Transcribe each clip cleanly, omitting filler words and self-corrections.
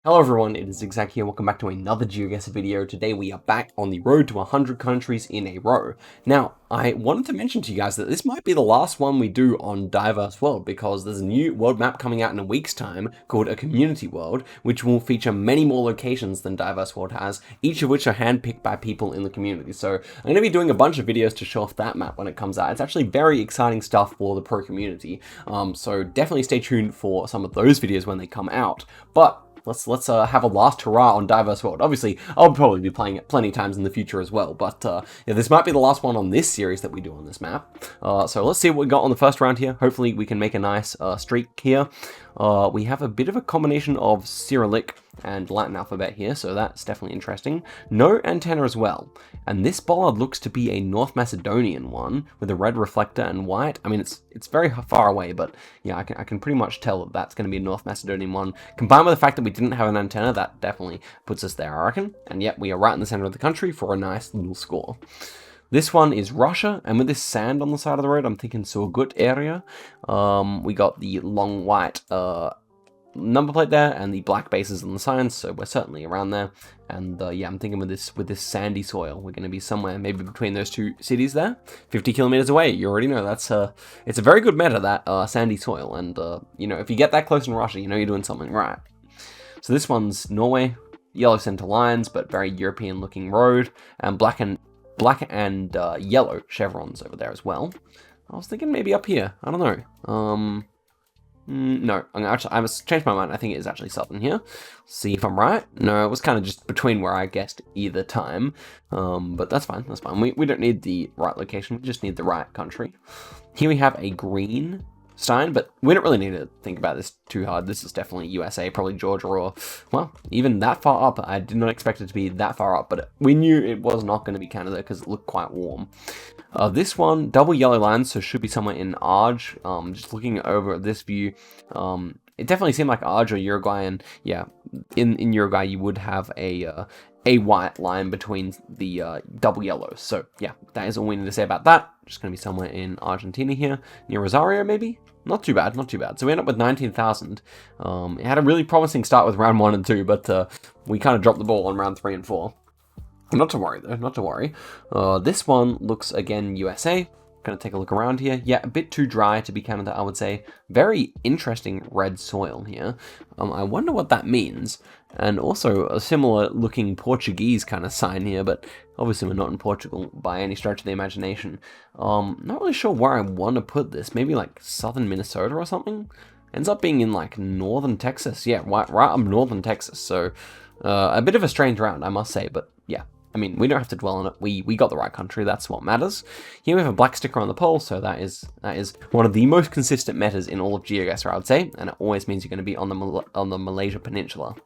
Hello everyone, it is Zigzag here, welcome back to another GeoGuessr video. Today we are back on the road to 100 countries in a row. Now, I wanted to mention to you guys that this might be the last one we do on Diverse World, because there's a new world map coming out in a week's time called a Community World, which will feature many more locations than Diverse World has, each of which are handpicked by people in the community. So I'm going to be doing a bunch of videos to show off that map when it comes out. It's actually very exciting stuff for the pro community, so definitely stay tuned for some of those videos when they come out. But let's have a last hurrah on Diverse World. Obviously, I'll probably be playing it plenty of times in the future as well, but yeah, this might be the last one on this series that we do on this map. So let's see what we got on the first round here. Hopefully we can make a nice streak here. We have a bit of a combination of Cyrillic and Latin alphabet here, so that's definitely interesting. No antenna as well. And this bollard looks to be a North Macedonian one with a red reflector and white. I mean, it's very far away, but yeah, I can pretty much tell that that's going to be a North Macedonian one. Combined with the fact that we didn't have an antenna, that definitely puts us there, I reckon. And yet we are right in the center of the country for a nice little score. This one is Russia, and with this sand on the side of the road, I'm thinking Surgut area. We got the long white number plate there and the black bases on the signs, so we're certainly around there. And yeah, I'm thinking with this sandy soil, we're going to be somewhere maybe between those two cities there, 50 kilometers away. You already know that's it's a very good meta, that sandy soil, and you know, if you get that close in Russia, you know you're doing something right. So this one's Norway, yellow center lines, but very European looking road, and black and yellow chevrons over there as well. I was thinking maybe up here. I don't know. No, I must change my mind. I think it is actually southern here. See if I'm right. No, it was kind of just between where I guessed either time. But that's fine. That's fine. We don't need the right location. We just need the right country. Here we have a green Stein, but we don't really need to think about this too hard. This is definitely USA, probably Georgia, or, well, even that far up. I did not expect it to be that far up, but we knew it was not going to be Canada because it looked quite warm. This one, double yellow lines, so should be somewhere in Arge. Just looking over at this view, it definitely seemed like Arge or Uruguay, and yeah, in Uruguay you would have a white line between the double yellows. So yeah, that is all we need to say about that. Just going to be somewhere in Argentina here, near Rosario maybe? Not too bad, not too bad. So we end up with 19,000. It had a really promising start with round 1 and 2, but we kind of dropped the ball on round 3 and 4. Not to worry though, not to worry. This one looks again USA. Gonna take a look around here. Yeah, a bit too dry to be Canada, I would say. Very interesting red soil here. I wonder what that means. And also a similar looking Portuguese kind of sign here, but obviously we're not in Portugal by any stretch of the imagination. Not really sure where I want to put this. Maybe like southern Minnesota or something? Ends up being in like northern Texas. Yeah, right up northern Texas. So a bit of a strange round, I must say, but yeah. I mean, we don't have to dwell on it. We got the right country. That's what matters. Here we have a black sticker on the pole, so that is one of the most consistent metas in all of GeoGuessr, I would say, and it always means you're going to be on the Malaysia Peninsula,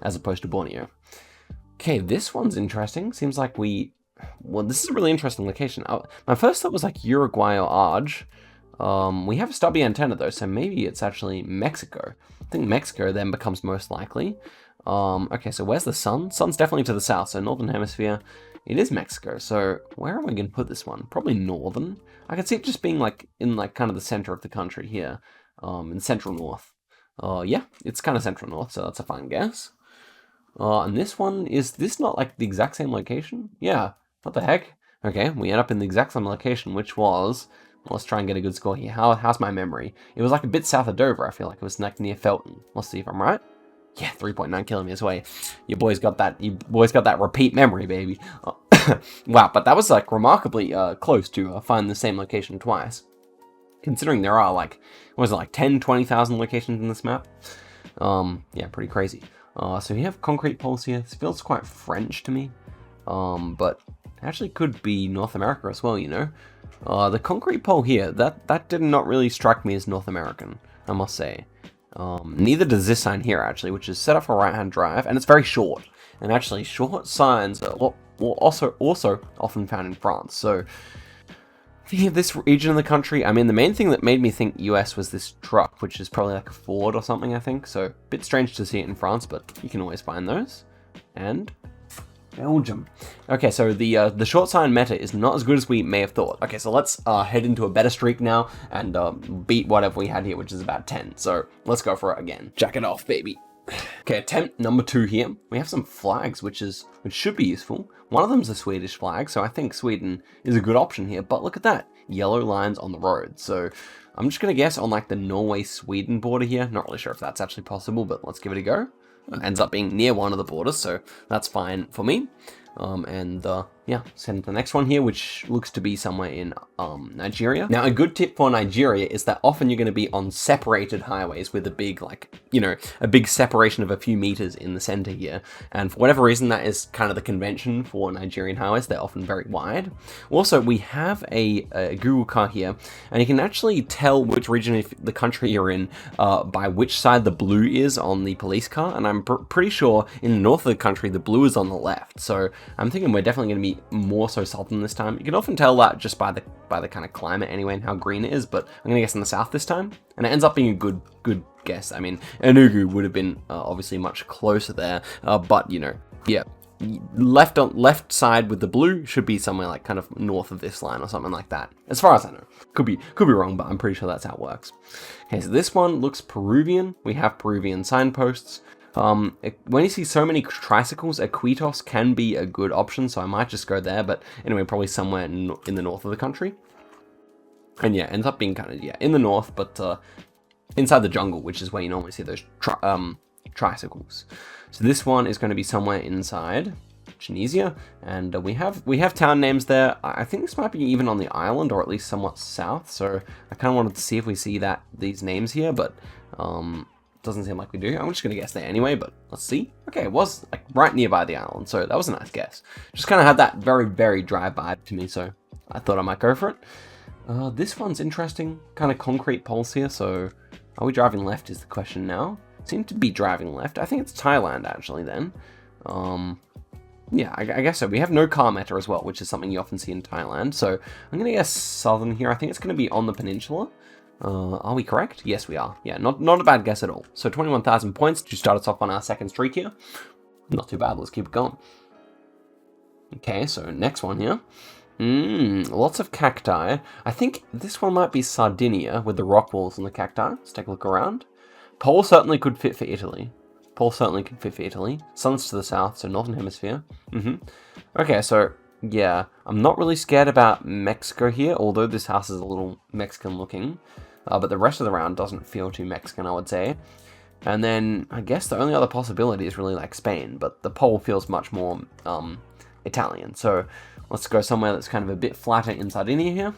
as opposed to Borneo. Okay, this one's interesting. Seems like well, this is a really interesting location. My first thought was like Uruguay or Arge. We have a stubby antenna though, so maybe it's actually Mexico. I think Mexico then becomes most likely. Okay, so where's the sun? Sun's definitely to the south, so northern hemisphere. It is Mexico, so where am I going to put this one? Probably northern. I could see it just being like in like kind of the center of the country here, in central north. Yeah, it's kind of central north, so that's a fine guess. And this one, is this not like the exact same location? Yeah, what the heck? Okay, we end up in the exact same location, which was, well, let's try and get a good score here. How's my memory? It was like a bit south of Dover, I feel like it was like near Felton. Let's see if I'm right. Yeah, 3.9 kilometers away. You boys got that repeat memory, baby. Wow, but that was like remarkably close to find the same location twice. Considering there are like, what was it, like 10, 20,000 locations in this map? Yeah, pretty crazy. So we have concrete poles here. This feels quite French to me. But it actually could be North America as well, you know. The concrete pole here, that did not really strike me as North American, I must say. Neither does this sign here, actually, which is set up for right-hand drive, and it's very short. And actually, short signs are also often found in France. So, thinking of this region of the country, I mean, the main thing that made me think US was this truck, which is probably like a Ford or something, I think. So, a bit strange to see it in France, but you can always find those. And Belgium. Okay, so the short sign meta is not as good as we may have thought. Okay, so let's head into a better streak now and beat whatever we had here, which is about 10. So let's go for it again. Jack it off, baby. Okay, attempt number 2 here. We have some flags, which should be useful. One of them's a Swedish flag, so I think Sweden is a good option here. But look at that, yellow lines on the road. So I'm just gonna guess on like the Norway-Sweden border here. Not really sure if that's actually possible, but let's give it a go. Ends up being near one of the borders, so that's fine for me. Yeah, send the next one here, which looks to be somewhere in Nigeria. Now, a good tip for Nigeria is that often you're going to be on separated highways with a big, like, you know, a big separation of a few meters in the center here. And for whatever reason, that is kind of the convention for Nigerian highways. They're often very wide. Also, we have a Google car here, and you can actually tell which region of the country you're in by which side the blue is on the police car. And I'm pretty sure in the north of the country, the blue is on the left. So I'm thinking we're definitely going to be more so southern this time. You can often tell that just by the kind of climate anyway and how green it is, but I'm gonna guess in the south this time, and it ends up being a good guess. I mean, Enugu would have been obviously much closer there, but you know, yeah, left side with the blue should be somewhere like kind of north of this line or something like that, as far as I know. Could be wrong, but I'm pretty sure that's how it works. Okay, so this one looks Peruvian. We have Peruvian signposts. When you see so many tricycles, Iquitos can be a good option, so I might just go there, but anyway, probably somewhere in the north of the country. And yeah, ends up being kind of, yeah, in the north, but inside the jungle, which is where you normally see those tricycles. So this one is going to be somewhere inside Tunisia, and we have town names there. I think this might be even on the island, or at least somewhat south, so I kind of wanted to see if we see these names here, but doesn't seem like we do. I'm just going to guess there anyway, but let's see. Okay, it was like right nearby the island, so that was a nice guess. Just kind of had that very, very dry vibe to me, so I thought I might go for it. This one's interesting. Kind of concrete poles here, so are we driving left is the question now. Seem to be driving left. I think it's Thailand, actually, then. Yeah, I guess so. We have no car meta as well, which is something you often see in Thailand, so I'm going to guess southern here. I think it's going to be on the peninsula. Are we correct? Yes, we are. Yeah, not a bad guess at all. So 21,000 points to start us off on our second streak here. Not too bad. Let's keep it going. Okay, so next one here. Lots of cacti. I think this one might be Sardinia with the rock walls and the cacti. Let's take a look around. Pole certainly could fit for Italy. Sun's to the south, so northern hemisphere. Okay, so yeah, I'm not really scared about Mexico here, although this house is a little Mexican looking. But the rest of the round doesn't feel too Mexican, I would say. And then I guess the only other possibility is really like Spain, but the pole feels much more Italian. So let's go somewhere that's kind of a bit flatter in Sardinia here.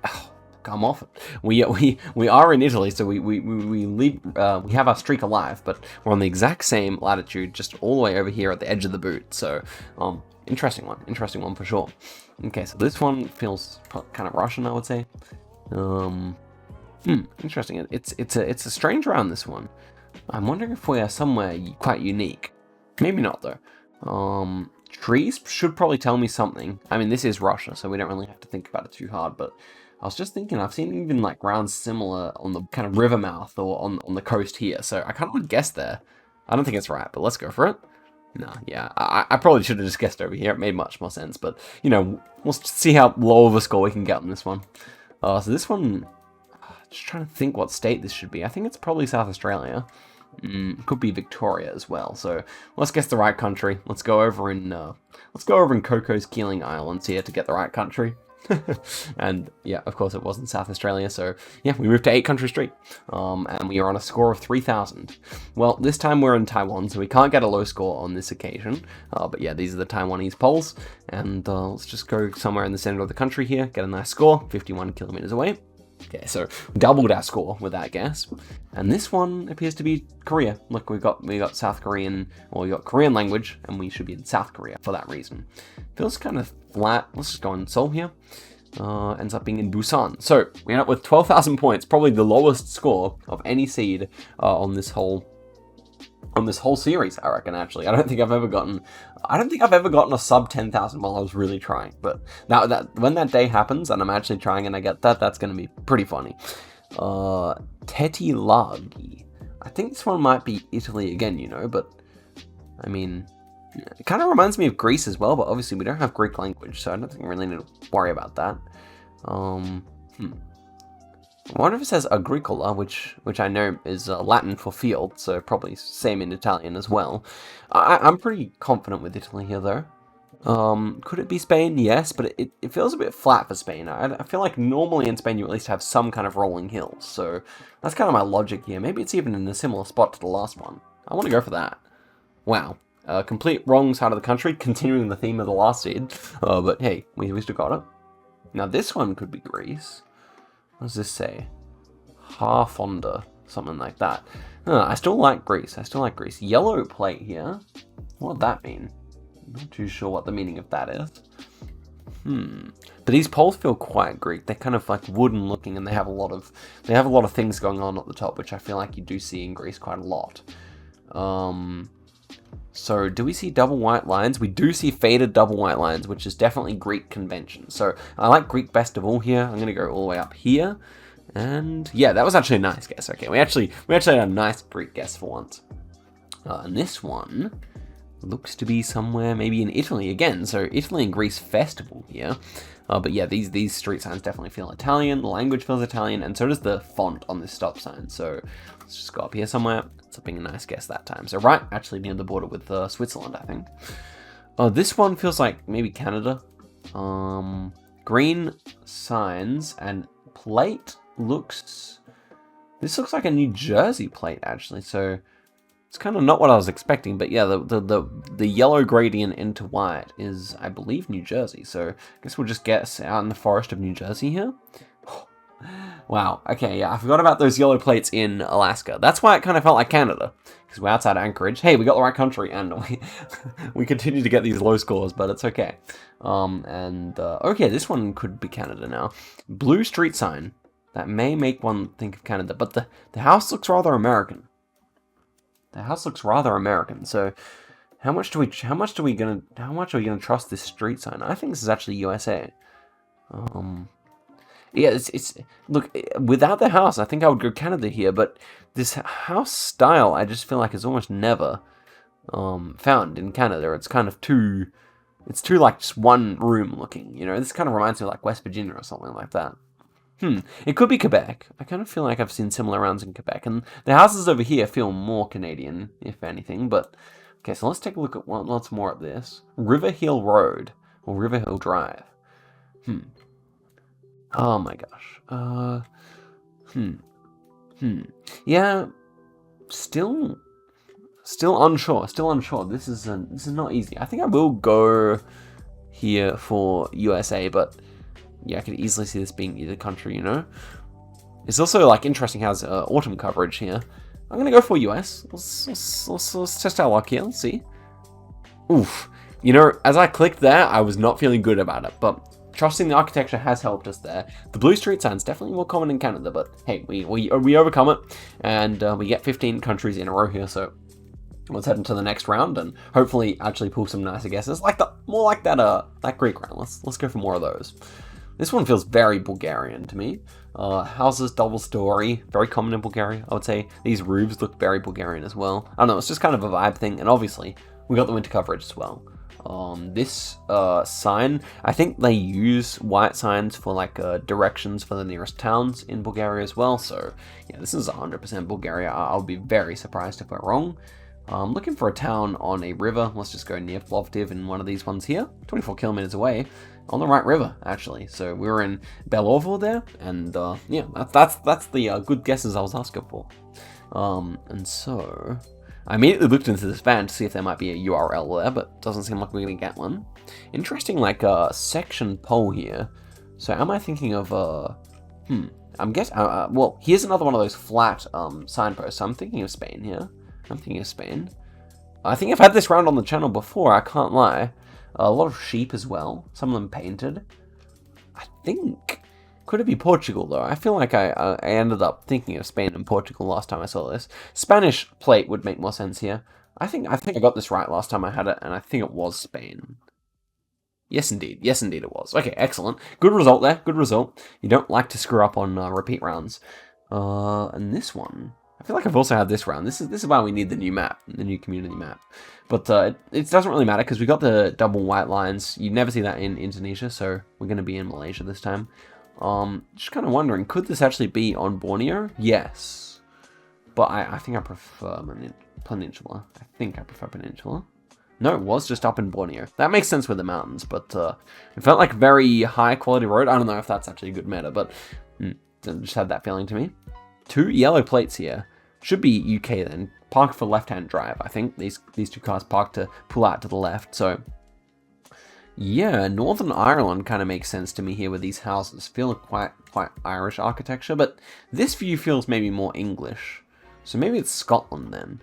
Oh, come off it. We are in Italy, so we have our streak alive, but we're on the exact same latitude, just all the way over here at the edge of the boot. So interesting one for sure. Okay, so this one feels kind of Russian, I would say. Interesting. It's a strange round, this one. I'm wondering if we are somewhere quite unique. Maybe not though. Trees should probably tell me something. I mean, this is Russia, so we don't really have to think about it too hard, but I was just thinking, I've seen even like rounds similar on the kind of river mouth or on the coast here, so I kind of would guess there. I don't think it's right, but let's go for it. No, yeah, I probably should have just guessed over here. It made much more sense, but, you know, we'll see how low of a score we can get on this one. So this one, just trying to think what state this should be. I think it's probably South Australia. Could be Victoria as well. So let's guess the right country. Let's go over in Cocos Keeling Islands here to get the right country. And yeah, of course it wasn't South Australia, so yeah, we moved to 8 country streak, and we are on a score of 3,000. Well, this time we're in Taiwan, so we can't get a low score on this occasion, but yeah, these are the Taiwanese poles, and let's just go somewhere in the center of the country here, get a nice score, 51 kilometers away. Okay, so doubled our score with that guess. And this one appears to be Korea. Look, we got South Korean, or we got Korean language, and we should be in South Korea for that reason. Feels kind of flat. Let's just go in Seoul here. Ends up being in Busan. So we end up with 12,000 points, probably the lowest score of any seed on this whole series, I reckon. Actually, I don't think I've ever gotten a sub 10,000 while I was really trying. But now that when that day happens and I'm actually trying and I get that, that's going to be pretty funny. Tetilagi. I think this one might be Italy again, you know, but I mean, it kind of reminds me of Greece as well, but obviously we don't have Greek language, so I don't think we really need to worry about that. I wonder if it says agricola, which I know is Latin for field, so probably same in Italian as well. I'm pretty confident with Italy here, though. Could it be Spain? Yes, but it feels a bit flat for Spain. I feel like normally in Spain you at least have some kind of rolling hills, so that's kind of my logic here. Maybe it's even in a similar spot to the last one. I want to go for that. Wow. Complete wrong side of the country, continuing the theme of the last seed. But hey, we still got it. Now this one could be Greece. What does this say? Half under, something like that. I still like Greece. I still like Greece. Yellow plate here. What would that mean? Not too sure what the meaning of that is. But these poles feel quite Greek. They're kind of like wooden looking, and they have a lot of things going on at the top, which I feel like you do see in Greece quite a lot. So do we see double white lines? We do see faded double white lines, which is definitely Greek convention. So I like Greek best of all here. I'm gonna go all the way up here. And yeah, that was actually a nice guess. Okay, we actually had a nice Greek guess for once. And this one looks to be somewhere maybe in Italy again. So Italy and Greece festival here. But yeah, these street signs definitely feel Italian. The language feels Italian, and so does the font on this stop sign. So let's just go up here somewhere. It's being a nice guess that time. So right, actually near the border with Switzerland, I think. This one feels like maybe Canada. Green signs and plate looks. This looks like a New Jersey plate actually. So it's kind of not what I was expecting, but yeah, the yellow gradient into white is, I believe, New Jersey. So I guess we'll just guess out in the forest of New Jersey here. Wow, okay, yeah, I forgot about those yellow plates in Alaska. That's why it kind of felt like Canada, because we're outside Anchorage. Hey, we got the right country, and we continue to get these low scores, but it's okay. Okay, this one could be Canada now. Blue street sign. That may make one think of Canada, but the house looks rather American. The house looks rather American, so how much are we gonna trust this street sign? I think this is actually USA. Yeah, it's look, without the house, I think I would go Canada here, but this house style, I just feel like is almost never found in Canada. It's kind of too like just one room looking, you know. This kind of reminds me of like West Virginia or something like that. It could be Quebec. I kind of feel like I've seen similar rounds in Quebec, and the houses over here feel more Canadian, if anything. But okay, so let's take a look at lots more at this. River Hill Road or River Hill Drive. Oh my gosh. Yeah. Still unsure. Still unsure. This is not easy. I think I will go here for USA, but yeah, I could easily see this being either country, you know? It's also, like, interesting how there's autumn coverage here. I'm gonna go for US. Let's test our luck here. Let's see. Oof. You know, as I clicked there, I was not feeling good about it, but trusting the architecture has helped us there. The blue street sign's definitely more common in Canada, but hey, we overcome it, and we get 15 countries in a row here, so let's head into the next round and hopefully actually pull some nicer guesses, more like that Greek round. Let's go for more of those. This one feels very Bulgarian to me. Houses, double story, very common in Bulgaria, I would say. These roofs look very Bulgarian as well. I don't know, it's just kind of a vibe thing, and obviously, we got the winter coverage as well. This sign, I think they use white signs for like directions for the nearest towns in Bulgaria as well, so yeah, this is 100% Bulgaria. I'll be very surprised if we're wrong. Looking for a town on a river. Let's just go near Plovdiv in one of these ones here, 24 kilometers away. On the right river, actually. So we were in Belovo there, and yeah, that's the good guesses I was asking for. And so I immediately looked into this van to see if there might be a URL there, but doesn't seem like we're gonna get one. Interesting, like section pole here. So am I thinking of I'm guessing. Well, here's another one of those flat signposts. So I'm thinking of Spain here. I'm thinking of Spain. I think I've had this round on the channel before. I can't lie. A lot of sheep as well. Some of them painted. I think. Could it be Portugal, though? I feel like I ended up thinking of Spain and Portugal last time I saw this. Spanish plate would make more sense here. I think I got this right last time I had it, and I think it was Spain. Yes, indeed. Yes, indeed it was. Okay, excellent. Good result there. Good result. You don't like to screw up on repeat rounds. And this one, I feel like I've also had this round. This is why we need the new map, the new community map. But it doesn't really matter because we got the double white lines. You never see that in Indonesia, so we're going to be in Malaysia this time. Just kind of wondering, could this actually be on Borneo? Yes. But I think I prefer Peninsula. I think I prefer Peninsula. No, it was just up in Borneo. That makes sense with the mountains, but it felt like a very high quality road. I don't know if that's actually a good meta, but just had that feeling to me. 2 yellow plates here. Should be UK then. Parked for left-hand drive. I think these 2 cars parked to pull out to the left. So yeah, Northern Ireland kind of makes sense to me here with these houses. Feel quite Irish architecture, but this view feels maybe more English. So maybe it's Scotland then.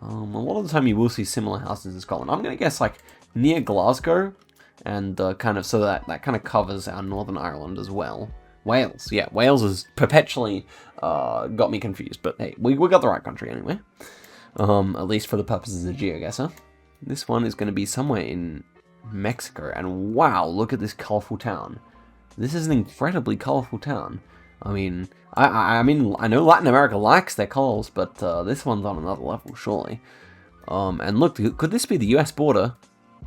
A lot of the time you will see similar houses in Scotland. I'm going to guess like near Glasgow, and kind of so that kind of covers our Northern Ireland as well. Wales, yeah, Wales has perpetually got me confused, but hey, we got the right country anyway. At least for the purposes of GeoGuessr. This one is going to be somewhere in Mexico, and wow, look at this colorful town. This is an incredibly colorful town. I mean, I know Latin America likes their colors, but this one's on another level, surely. And look, could this be the US border?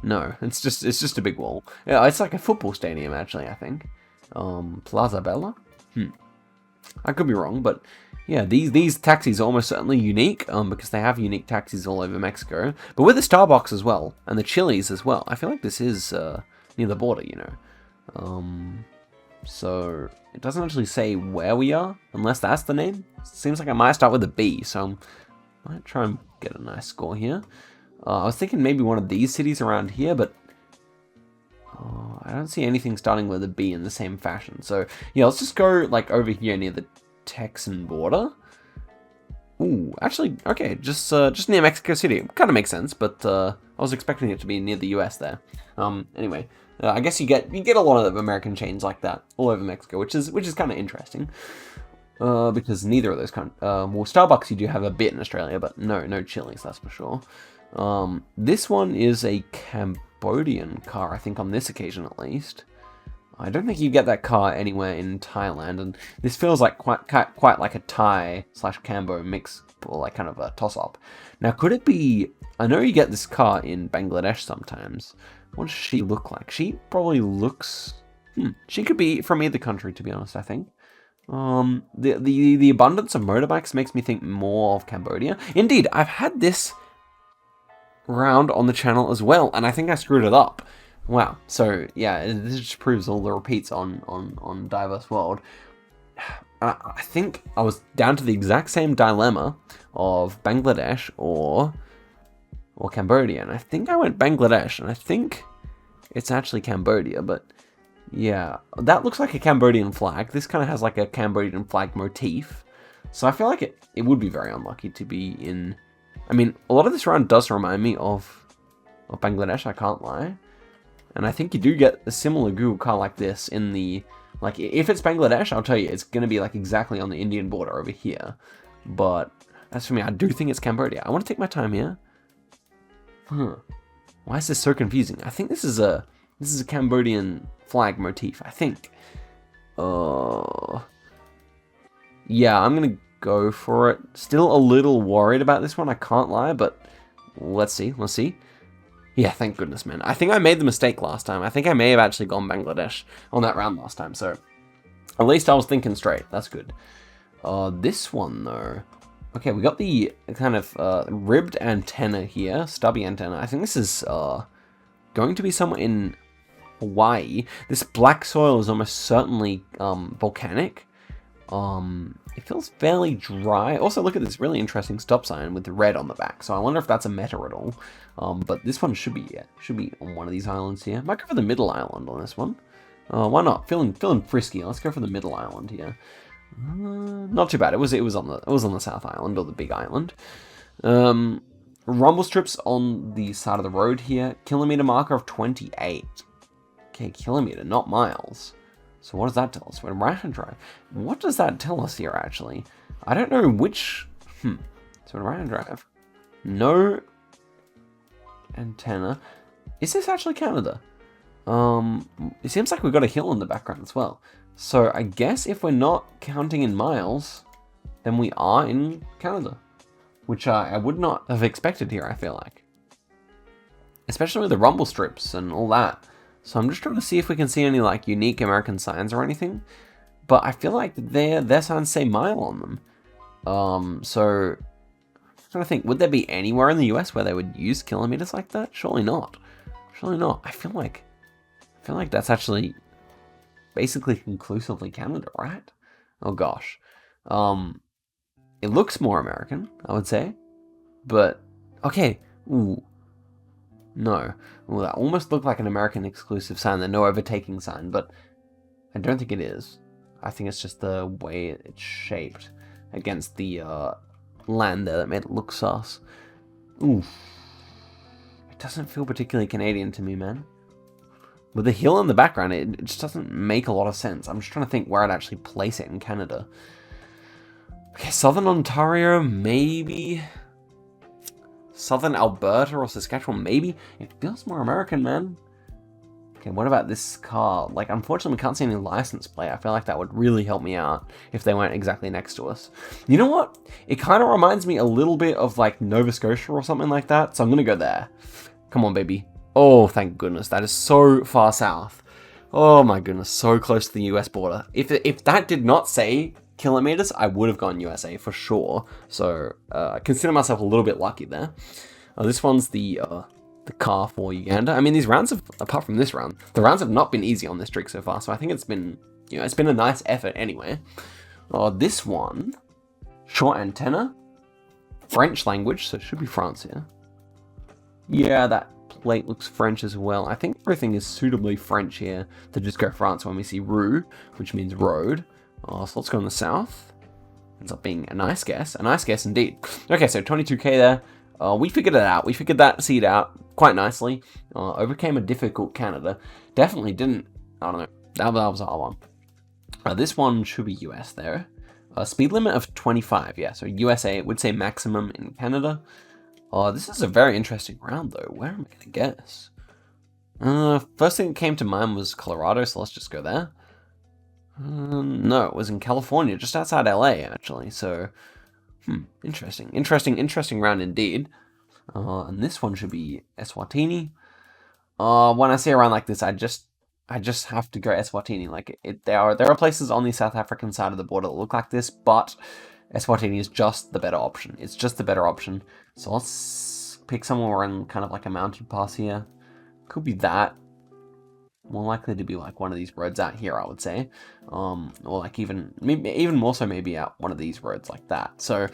No, it's just a big wall. Yeah, it's like a football stadium, actually, I think. Plaza Bella? I could be wrong, but yeah, these taxis are almost certainly unique, because they have unique taxis all over Mexico. But with the Starbucks as well, and the Chili's as well. I feel like this is near the border, you know. So it doesn't actually say where we are, unless that's the name. Seems like I might start with a B, so I might try and get a nice score here. I was thinking maybe one of these cities around here, but I don't see anything starting with a B in the same fashion. So yeah, let's just go like over here near the Texan border. Ooh, actually, okay, just near Mexico City. Kind of makes sense, but I was expecting it to be near the US there. Anyway, I guess you get a lot of American chains like that all over Mexico, which is kind of interesting. Because neither of those well, Starbucks you do have a bit in Australia, but no Chili's, that's for sure. This one is a Cambodian car, I think, on this occasion at least. I don't think you get that car anywhere in Thailand, and this feels like quite like a Thai/Cambo mix, or like kind of a toss-up. Now, could it be? I know you get this car in Bangladesh sometimes. What does she look like? She probably looks. She could be from either country, to be honest. I think. The abundance of motorbikes makes me think more of Cambodia. Indeed, I've had this round on the channel as well, and I think I screwed it up. Wow. So yeah, this just proves all the repeats on Diverse World. I think I was down to the exact same dilemma of Bangladesh or Cambodia, and I think I went Bangladesh, and I think it's actually Cambodia, but yeah, that looks like a Cambodian flag. This kind of has like a Cambodian flag motif, so I feel like it would be very unlucky to be in. I mean, a lot of this round does remind me of Bangladesh, I can't lie. And I think you do get a similar Google car like this in the, like, if it's Bangladesh, I'll tell you, it's going to be, like, exactly on the Indian border over here. But, as for me, I do think it's Cambodia. I want to take my time here. Why is this so confusing? I think this is a Cambodian flag motif, I think. Yeah, I'm going to go for it. Still a little worried about this one, I can't lie, but let's see. Yeah, thank goodness, man. I think I made the mistake last time. I think I may have actually gone Bangladesh on that round last time, so at least I was thinking straight. That's good. This one, though. Okay, we got the kind of ribbed antenna here, stubby antenna. I think this is going to be somewhere in Hawaii. This black soil is almost certainly volcanic. It feels fairly dry. Also, look at this really interesting stop sign with the red on the back. So I wonder if that's a meta at all. But this one should be on one of these islands here. Might go for the middle island on this one. Why not? Feeling frisky. Let's go for the middle island here. Not too bad. It was on the South Island, or the Big Island. Rumble strips on the side of the road here. Kilometer marker of 28. Okay, kilometer, not miles. So what does that tell us? We're in right-hand drive. What does that tell us here, actually? I don't know which... So in right-hand drive. No antenna. Is this actually Canada? It seems like we've got a hill in the background as well. So I guess if we're not counting in miles, then we are in Canada. Which I would not have expected here, I feel like. Especially with the rumble strips and all that. So I'm just trying to see if we can see any, like, unique American signs or anything. but I feel like their signs say mile on them. So I'm trying to think, would there be anywhere in the US where they would use kilometers like that? Surely not. Surely not. I feel like that's actually basically conclusively Canada, right? Oh gosh. It looks more American, I would say. But okay. Ooh. No. Well, that almost looked like an American exclusive sign, the no overtaking sign, but I don't think it is. I think it's just the way it's shaped against the land there that made it look sus. Oof. It doesn't feel particularly Canadian to me, man. With the hill in the background, it just doesn't make a lot of sense. I'm just trying to think where I'd actually place it in Canada. Okay, Southern Ontario, maybe. Southern Alberta or Saskatchewan, maybe. It feels more American, man. Okay, what about this car? Like, unfortunately, we can't see any license plate. I feel like that would really help me out if they weren't exactly next to us. You know what? It kind of reminds me a little bit of, like, Nova Scotia or something like that, so I'm going to go there. Come on, baby. Oh, thank goodness. That is so far south. Oh, my goodness. So close to the US border. If that did not say kilometers, I would have gone USA for sure. So, I consider myself a little bit lucky there. This one's the car for Uganda. I mean, these rounds have, apart from this round, the rounds have not been easy on this trick so far, so I think it's been, you know, it's been a nice effort anyway. This one, short antenna, French language, so it should be France here. Yeah, that plate looks French as well. I think everything is suitably French here to just go France when we see rue, which means road. So let's go in the south. Ends up being a nice guess indeed. Okay, so 22k there. We figured it out. We figured that seed out quite nicely. Overcame a difficult Canada. Definitely didn't. I don't know. That was a hard one. This one should be US there. Speed limit of 25. Yeah, so USA would say maximum in Canada. This is a very interesting round though. Where am I gonna guess? First thing that came to mind was Colorado, so let's just go there. No, it was in California, just outside LA actually. So. Interesting round indeed. And this one should be Eswatini. When I see a round like this, I just have to go Eswatini. Like there are places on the South African side of the border that look like this, but Eswatini is just the better option. It's just the better option. So let's pick somewhere in kind of like a mountain pass here. Could be that. More likely to be like one of these roads out here, I would say, or like even more so maybe out one of these roads like that. So,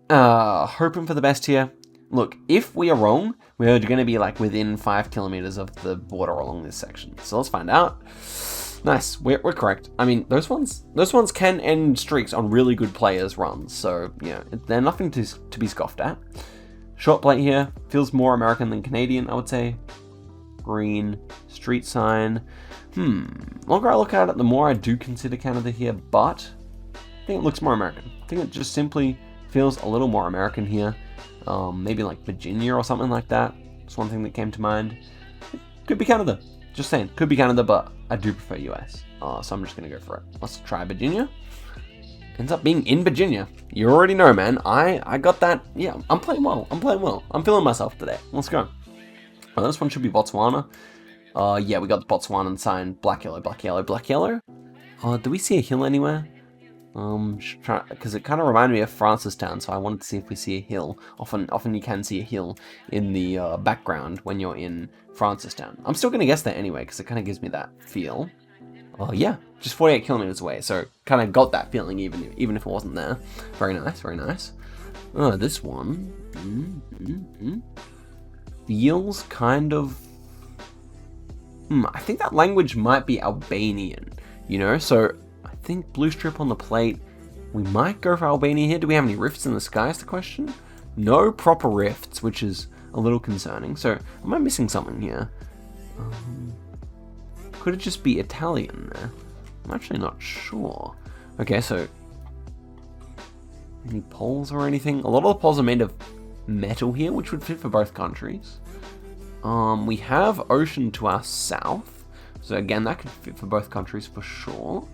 hoping for the best here. Look, if we are wrong, we're going to be like within 5 kilometers of the border along this section. So let's find out. Nice, we're correct. I mean, those ones can end streaks on really good players' runs. So you know, they're nothing to be scoffed at. Short plate here feels more American than Canadian, I would say. Green, street sign. Longer I look at it, the more I do consider Canada here, but I think it looks more American. I think it just simply feels a little more American here. Maybe like Virginia or something like that. That's one thing that came to mind. Could be Canada. Just saying, could be Canada, but I do prefer US. So I'm just gonna go for it. Let's try Virginia. Ends up being in Virginia. You already know, man. I got that. Yeah, I'm playing well. I'm feeling myself today. Let's go. This one should be Botswana. Yeah, we got the Botswanan sign. Black, yellow, black, yellow, black, yellow. Do we see a hill anywhere? Because it kind of reminded me of Francistown, so I wanted to see if we see a hill. Often you can see a hill in the background when you're in Francistown. I'm still going to guess that anyway, because it kind of gives me that feel. Yeah, just 48 kilometers away, so kind of got that feeling even if it wasn't there. Very nice, very nice. This one feels kind of... I think that language might be Albanian, you know? So I think blue strip on the plate. We might go for Albania here. Do we have any rifts in the sky is the question? No proper rifts, which is a little concerning. So am I missing something here? Could it just be Italian there? I'm actually not sure. Okay, so any poles or anything? A lot of the poles are made of metal here, which would fit for both countries. We have ocean to our south, so again that could fit for both countries for sure.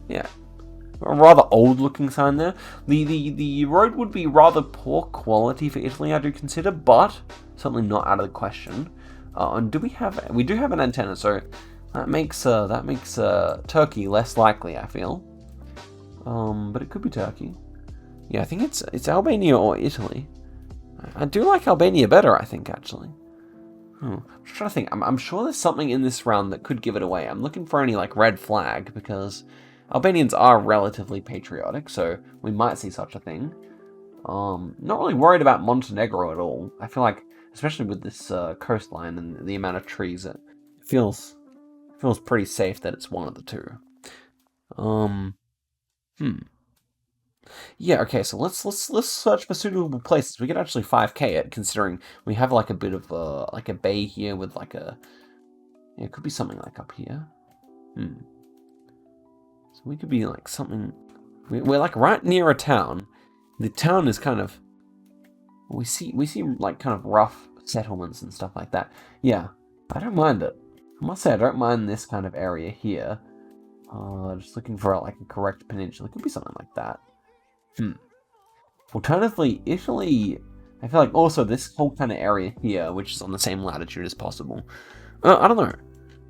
Yeah, a rather old looking sign there. The road would be rather poor quality for Italy, I do consider, but certainly not out of the question. And we do have an antenna, so That makes Turkey less likely, I feel. But it could be Turkey. Yeah, I think it's Albania or Italy. I do like Albania better, I think, actually. I'm just trying to think. I'm sure there's something in this round that could give it away. I'm looking for any, like, red flag, because Albanians are relatively patriotic, so we might see such a thing. Not really worried about Montenegro at all. I feel like, especially with this coastline and the amount of trees, it feels pretty safe that it's one of the two. Yeah, okay, so let's search for suitable places. We could actually 5k it, considering we have like a bit of like a bay here with like a, yeah, it could be something like up here. So we could be like something. We're like right near a town. The town is kind of. We see like kind of rough settlements and stuff like that. Yeah, I don't mind it. I must say I don't mind this kind of area here. Just looking for like a correct peninsula. It could be something like that. Alternatively, Italy, I feel like also this whole kind of area here, which is on the same latitude as possible. I don't know.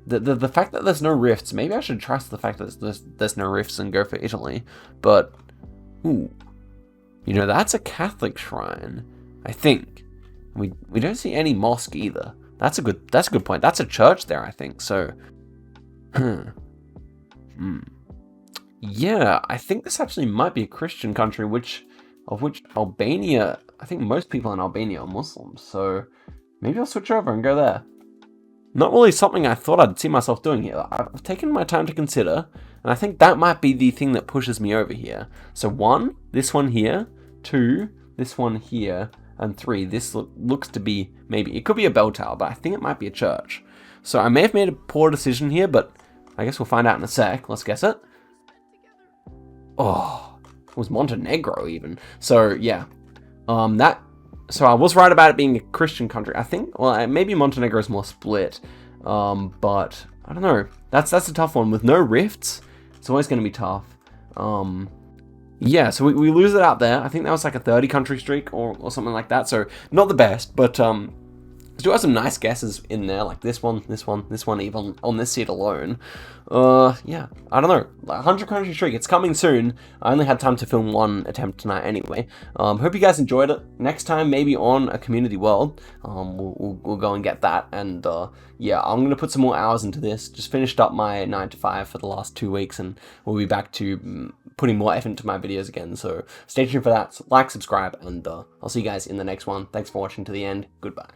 The fact that there's no rifts, maybe I should trust the fact that there's no rifts and go for Italy. But, ooh, you know, that's a Catholic shrine, I think. We don't see any mosque either. That's a good point. That's a church there, I think. So, yeah, I think this actually might be a Christian country, of which Albania, I think most people in Albania are Muslims, so maybe I'll switch over and go there. Not really something I thought I'd see myself doing here. I've taken my time to consider, and I think that might be the thing that pushes me over here. So 1, this one here, 2, this one here, and 3, this looks to be, maybe, it could be a bell tower, but I think it might be a church. So I may have made a poor decision here, but I guess we'll find out in a sec. Let's guess it. Oh, it was Montenegro even. So yeah, so I was right about it being a Christian country. I think, well, maybe Montenegro is more split, but I don't know. That's a tough one with no rifts. It's always going to be tough. Yeah, so we lose it out there. I think that was like a 30 country streak or something like that. So not the best, but do have some nice guesses in there, like this one, even on this seat alone. Yeah, I don't know. 100 country streak, it's coming soon. I only had time to film one attempt tonight anyway. Hope you guys enjoyed it. Next time, maybe on a community world, we'll go and get that. And yeah, I'm gonna put some more hours into this. Just finished up my 9 to 5 for the last 2 weeks, and we'll be back to putting more effort into my videos again. So stay tuned for that. So like, subscribe, and I'll see you guys in the next one. Thanks for watching to the end. Goodbye.